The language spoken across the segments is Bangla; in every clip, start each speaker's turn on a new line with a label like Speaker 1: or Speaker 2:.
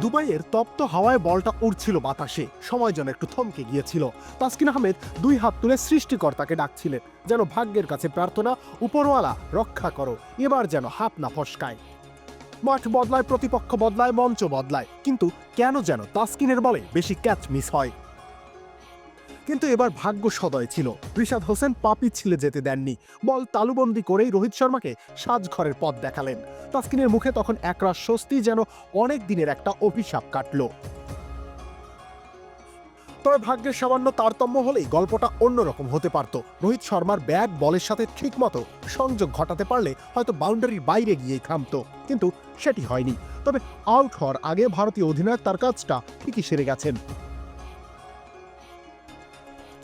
Speaker 1: দুবাইয়ের তপ্ত হাওয়ায় বলটা উড়ছিল বাতাসে, সময় যেন একটু থমকে গিয়েছিল। তাসকিন আহমেদ দুই হাত তুলে সৃষ্টিকর্তাকে ডাকছিলেন, যেন ভাগ্যের কাছে প্রার্থনা, উপরওয়ালা রক্ষা করো, এবার যেন হাত না ফসকায়। মাঠ বদলায়, প্রতিপক্ষ বদলায়, মঞ্চ বদলায়, কিন্তু কেন যেন তাসকিনের বলে বেশি ক্যাচ মিস হয়। কিন্তু এবার ভাগ্য সদয় ছিল, রিশাদ হোসেন পাপি ছিলে যেতে দেননি। বল তালুবন্দি করেই রোহিত শর্মাকে সাজঘরের পথ দেখালেন। তাসকিনের মুখে তখন একরাশ স্বস্তি, যেন অনেক দিনের একটা অভিশাপ কাটল। তবে ভাগ্যের সামান্য তারতম্য হলেই গল্পটা অন্যরকম হতে পারত। রোহিত শর্মার ব্যাট বলের সাথে ঠিকমতো সংযোগ ঘটাতে পারলে হয়তো বাউন্ডারির বাইরে গিয়েই থামত, কিন্তু সেটি হয়নি। তবে আউট হওয়ার আগে ভারতীয় অধিনায়ক তার কাজটা ঠিকই সেরে গেছেন।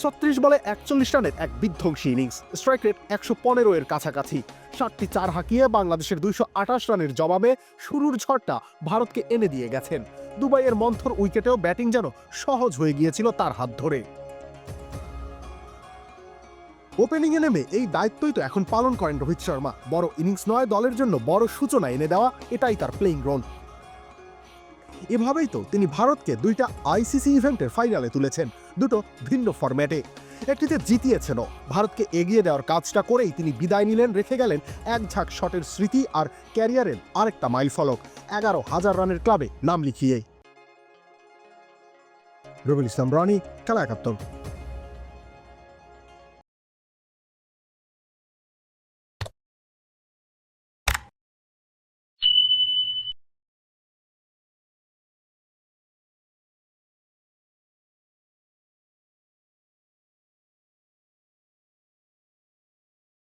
Speaker 1: ৩৬ বলে ৪১ রানের এক বিধ্বংসী ইনিংস, স্ট্রাইক রেট ১১৫ এর কাছাকাছি। ৭টি চার হাঁকিয়ে বাংলাদেশের ২২৮ রানের জবাবে শুরুর ঝড়টা ভারতকে এনে দিয়ে গেছেন। দুবাইয়ের মন্থর উইকেটেও ব্যাটিং যেন সহজ হয়ে গিয়েছিল তার হাত ধরে। ওপেনিংয়ে নেমে এই দায়িত্বই তো এখন পালন করেন রোহিত শর্মা। বড় ইনিংস নয়, দলের জন্য বড় সূচনা এনে দেওয়া, এটাই তার প্লেইং রোল। এভাবেই তো তিনি ভারতকে দুইটা আইসিসি ইভেন্টের ফাইনালে তুলেছেন, দুটো ভিন্ন ফরম্যাটে। একটিতে জিতিয়েছেনও। ভারতকে এগিয়ে দেওয়ার কাজটা করেই তিনি বিদায় নিলেন, রেখে গেলেন এক ঝাঁক শটের স্মৃতি আর ক্যারিয়ারের আরেকটা মাইলফলক, ১১,০০০ রানের ক্লাবে নাম লিখিয়ে। রবিউল ইসলাম রনি, খেলা ৭১।